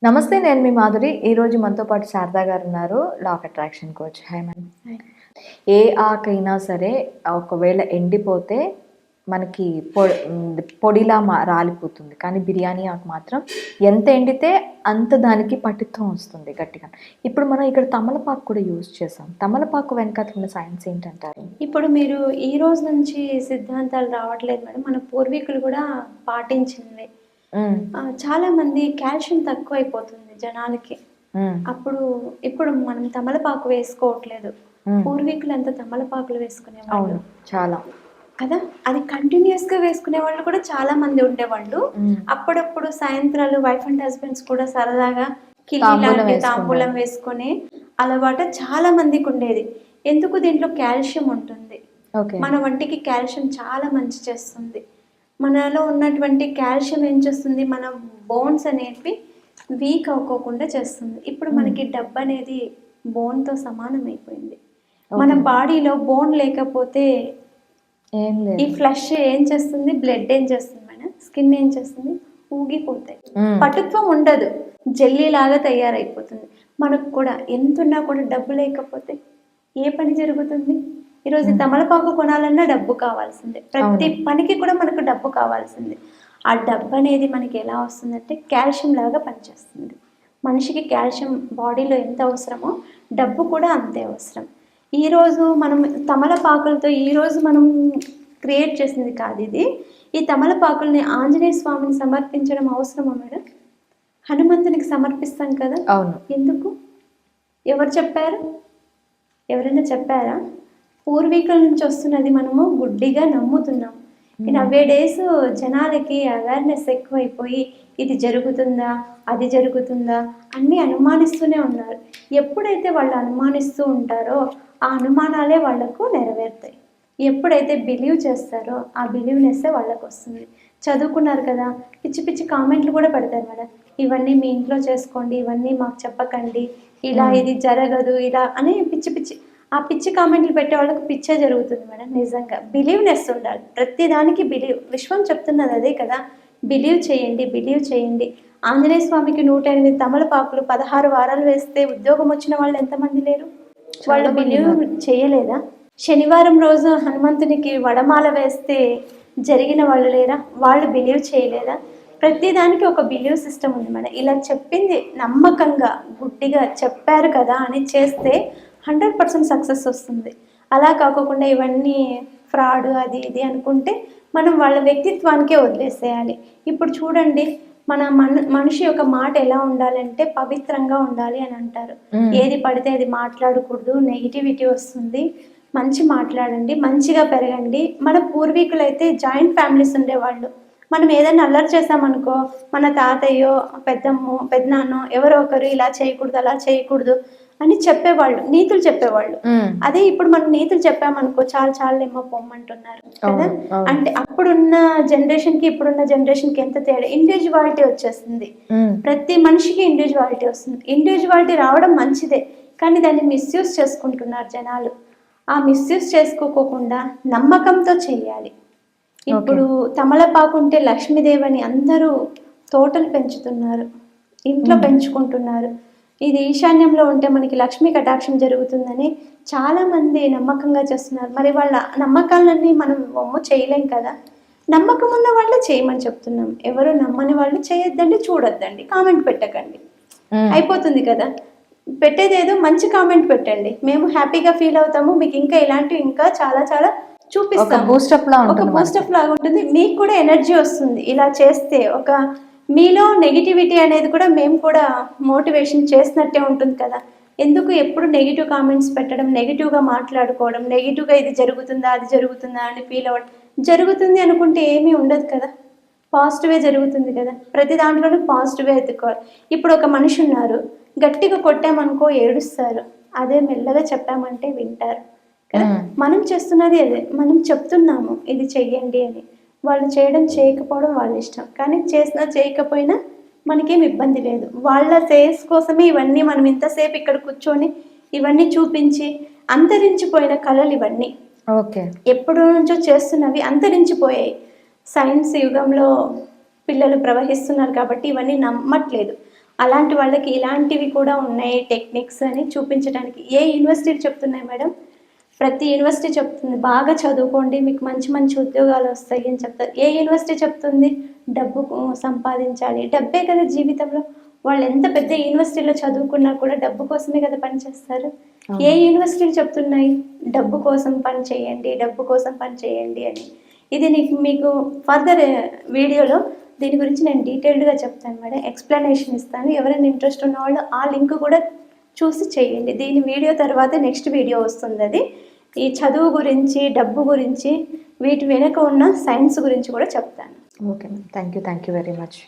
నమస్తే. నేను మీ మాధురి. ఈరోజు మనతో పాటు శారదా గారు ఉన్నారు. Law of attraction coach. Hi madam. Hi. ఏ ఆకైనా సరే ఒకవేళ ఎండిపోతే మనకి పొడిలా రాలిపోతుంది. కానీ బిర్యానీ ఆకు మాత్రం ఎంత ఎండితే అంత దానికి పటుత్వం వస్తుంది గట్టిగా. ఇప్పుడు మనం ఇక్కడ తమలపాకు కూడా యూజ్ చేసాం. తమలపాకు వెనకాల ఉన్న సైన్స్ ఏంటంటారు? ఇప్పుడు మీరు ఈ రోజు నుంచి సిద్ధాంతాలు రావట్లేదు మేడం. మన పూర్వీకులు కూడా పాటించింది. చాలా మంది కాల్షియం తక్కువైపోతుంది జనాలకి. ఇప్పుడు మనం తమలపాకు వేసుకోవట్లేదు. పూర్వీకులు ఎంత తమలపాకులు వేసుకునేవాళ్ళు చాలా కదా. అది కంటిన్యూస్ గా వేసుకునే వాళ్ళు కూడా చాలా మంది ఉండేవాళ్ళు. అప్పుడప్పుడు సాయంత్రాలు వైఫ్ అండ్ హస్బెండ్స్ కూడా సరదాగా తాంబూలం వేసుకునే అలవాటు చాలా మందికి ఉండేది. ఎందుకు? దీంట్లో కాల్షియం ఉంటుంది. మన వంటికి కాల్షియం చాలా మంచి చేస్తుంది. మనలో ఉన్నటువంటి కాల్షియం ఏం చేస్తుంది, మన బోన్స్ అనేవి వీక్ అవ్వకుండా చేస్తుంది. ఇప్పుడు మనకి డబ్బు అనేది బోన్తో సమానం అయిపోయింది. మన బాడీలో బోన్ లేకపోతే ఈ ఫ్లష్ ఏం చేస్తుంది, బ్లడ్ ఏం చేస్తుంది మేడం, స్కిన్ ఏం చేస్తుంది, ఊగిపోతాయి. పటుత్వం ఉండదు, జెల్లీ లాగా తయారైపోతుంది. మనకు కూడా ఎంతున్నా కూడా డబ్బు లేకపోతే ఏ పని జరుగుతుంది? ఈరోజు తమలపాకు కొనాలన్నా డబ్బు కావాల్సిందే. ప్రతి పనికి కూడా మనకు డబ్బు కావాల్సిందే. ఆ డబ్బు అనేది మనకి ఎలా వస్తుందంటే కాల్షియం లాగా పనిచేస్తుంది. మనిషికి కాల్షియం బాడీలో ఎంత అవసరమో డబ్బు కూడా అంతే అవసరం. ఈరోజు మనం తమలపాకులతో ఈరోజు మనం క్రియేట్ చేసింది కాదు ఇది. ఈ తమలపాకుల్ని ఆంజనేయ స్వామిని సమర్పించడం అవసరమా మేడం? హనుమంతునికి సమర్పిస్తాం కదా. అవును. ఎందుకు? ఎవరు చెప్పారు? ఎవరైనా చెప్పారా? పూర్వీకుల నుంచి వస్తున్నది మనము గుడ్డిగా నమ్ముతున్నాం. నవ్వే డేస్ జనాలకి అవేర్నెస్ ఎక్కువైపోయి ఇది జరుగుతుందా, అది జరుగుతుందా అన్నీ అనుమానిస్తూనే ఉన్నారు. ఎప్పుడైతే వాళ్ళు అనుమానిస్తూ ఉంటారో ఆ అనుమానాలే వాళ్లకు నెరవేరుతాయి. ఎప్పుడైతే బిలీవ్ చేస్తారో ఆ బిలీవ్నెస్సే వాళ్ళకు వస్తుంది. చదువుకున్నారు కదా, పిచ్చి పిచ్చి కామెంట్లు కూడా పెడతారు మేడం. ఇవన్నీ మీ ఇంట్లో చేసుకోండి, ఇవన్నీ మాకు చెప్పకండి, ఇలా ఇది జరగదు, ఇలా అని పిచ్చి పిచ్చి ఆ పిచ్చి కామెంట్లు పెట్టే వాళ్ళకు పిచ్చే జరుగుతుంది మేడం. నిజంగా బిలీవ్నెస్ ఉండాలి ప్రతి దానికి. బిలీవ్, విశ్వం చెప్తున్నది అదే కదా, బిలీవ్ చేయండి, బిలీవ్ చేయండి. ఆంజనేయ స్వామికి 108 తమలపాకులు 16 వారాలు వేస్తే ఉద్యోగం వచ్చిన వాళ్ళు ఎంతమంది లేరు? వాళ్ళు బిలీవ్ చేయలేదా? శనివారం రోజు హనుమంతునికి వడమాల వేస్తే జరిగిన వాళ్ళు లేరా? వాళ్ళు బిలీవ్ చేయలేదా? ప్రతిదానికి ఒక బిలీవ్ సిస్టమ్ ఉంది మేడం. ఇలా చెప్పింది నమ్మకంగా గుడ్డిగా చెప్పారు కదా అని చేస్తే 100% సక్సెస్ వస్తుంది. అలా కాకుండా ఇవన్నీ ఫ్రాడ్ అది ఇది అనుకుంటే మనం వాళ్ళ వ్యక్తిత్వానికే వదిలేసేయాలి. ఇప్పుడు చూడండి, మన మనిషి యొక్క మాట ఎలా ఉండాలంటే పవిత్రంగా ఉండాలి అని అంటారు. ఏది పడితే అది మాట్లాడకూడదు, నెగిటివిటీ వస్తుంది, మంచి మాట్లాడండి, మంచిగా పెరగండి. మన పూర్వీకులైతే జాయింట్ ఫ్యామిలీస్ ఉండేవాళ్ళు. మనం ఏదైనా అల్లరి చేసామనుకో మన తాతయ్యో పెద్దమ్మో పెద్దనాన్నో ఎవరో ఒకరు ఇలా చేయకూడదు అలా చేయకూడదు అని చెప్పేవాళ్ళు, నీతులు చెప్పేవాళ్ళు. అదే ఇప్పుడు మనం నీతులు చెప్పామనుకో చాలా ఏమో పొమ్మంటున్నారు కదా. అంటే అప్పుడున్న జనరేషన్ కి ఇప్పుడున్న జనరేషన్ కి ఎంత తేడా. ఇండివిజువాలిటీ వచ్చేస్తుంది. ప్రతి మనిషికి ఇండివిజువాలిటీ వస్తుంది. ఇండివిజువాలిటీ రావడం మంచిదే, కానీ దాన్ని మిస్యూజ్ చేసుకుంటున్నారు జనాలు. ఆ మిస్యూజ్ చేసుకోకుండా నమ్మకంతో చెయ్యాలి. ఇప్పుడు తమలపాకు ఉంటే లక్ష్మీదేవిని అందరూ తోటలు పెంచుతున్నారు, ఇంట్లో పెంచుకుంటున్నారు. ఇది ఈశాన్యంలో ఉంటే మనకి లక్ష్మీ కటాక్షం జరుగుతుందని చాలా మంది నమ్మకంగా చేస్తున్నారు. మరి వాళ్ళ నమ్మకాలన్నీ మనం వమ్ము చేయలేం కదా. నమ్మకం ఉన్న వాళ్ళే చేయమని చెప్తున్నాం. ఎవరు నమ్మని వాళ్ళు చేయొద్దండి, చూడొద్దండి, కామెంట్ పెట్టకండి, అయిపోతుంది కదా. పెట్టేదేదో మంచి కామెంట్ పెట్టండి, మేము హ్యాపీగా ఫీల్ అవుతాము. మీకు ఇంకా ఇలాంటివి ఇంకా చాలా చాలా చూపిస్తాం. బూస్టప్ లాగా ఉంటుంది. మీకు కూడా ఎనర్జీ వస్తుంది ఇలా చేస్తే. ఒక మీలో నెగిటివిటీ అనేది కూడా మేము కూడా మోటివేషన్ చేసినట్టే ఉంటుంది కదా. ఎందుకు ఎప్పుడు నెగిటివ్ కామెంట్స్ పెట్టడం, నెగిటివ్గా మాట్లాడుకోవడం, నెగిటివ్గా ఇది జరుగుతుందా అది జరుగుతుందా అని ఫీల్ అవ్వడం. జరుగుతుంది అనుకుంటే ఏమీ ఉండదు కదా, పాజిటివే జరుగుతుంది కదా. ప్రతి దాంట్లోనూ పాజిటివే ఎత్తుకోవాలి. ఇప్పుడు ఒక మనిషి ఉన్నారు, గట్టిగా కొట్టామనుకో ఏడుస్తారు, అదే మెల్లగా చెప్పామంటే వింటారు కదా. మనం చేస్తున్నది అదే, మనం చెప్తున్నాము ఇది చెయ్యండి అని. వాళ్ళు చేయడం చేయకపోవడం వాళ్ళ ఇష్టం, కానీ చేసినా చేయకపోయినా మనకేం ఇబ్బంది లేదు. వాళ్ళ సేస్ కోసమే ఇవన్నీ మనం ఇంతసేపు ఇక్కడ కూర్చొని ఇవన్నీ చూపించి అంతరించిపోయిన కళలు ఇవన్నీ. ఎప్పుడు నుంచో చేస్తున్నవి అంతరించిపోయాయి. సైన్స్ యుగంలో పిల్లలు ప్రవహిస్తున్నారు కాబట్టి ఇవన్నీ నమ్మట్లేదు. అలాంటి వాళ్ళకి ఇలాంటివి కూడా ఉన్నాయి టెక్నిక్స్ అని చూపించడానికి. ఏ యూనివర్సిటీ చెప్తున్నాయి మేడం? ప్రతి యూనివర్సిటీ చెప్తుంది బాగా చదువుకోండి మీకు మంచి మంచి ఉద్యోగాలు వస్తాయి అని చెప్తారు. ఏ యూనివర్సిటీ చెప్తుంది డబ్బు సంపాదించాలి? డబ్బే కదా జీవితంలో. వాళ్ళు ఎంత పెద్ద యూనివర్సిటీలో చదువుకున్నా కూడా డబ్బు కోసమే కదా పనిచేస్తారు. ఏ యూనివర్సిటీలు చెప్తున్నాయి డబ్బు కోసం పని చేయండి, డబ్బు కోసం పని చేయండి అని? ఇది మీకు ఫర్దర్ వీడియోలో దీని గురించి నేను డీటెయిల్డ్గా చెప్తాను మేడం, ఎక్స్ప్లెనేషన్ ఇస్తాను. ఎవరైనా ఇంట్రెస్ట్ ఉన్న వాళ్ళు ఆ లింక్ కూడా చూసి చేయండి. దీని వీడియో తర్వాత నెక్స్ట్ వీడియో వస్తుంది, అది ఈ చదువు గురించి, డబ్బు గురించి, వీటి వెనుక ఉన్న సైన్స్ గురించి కూడా చెప్తాను. Okay ma'am, thank you very much.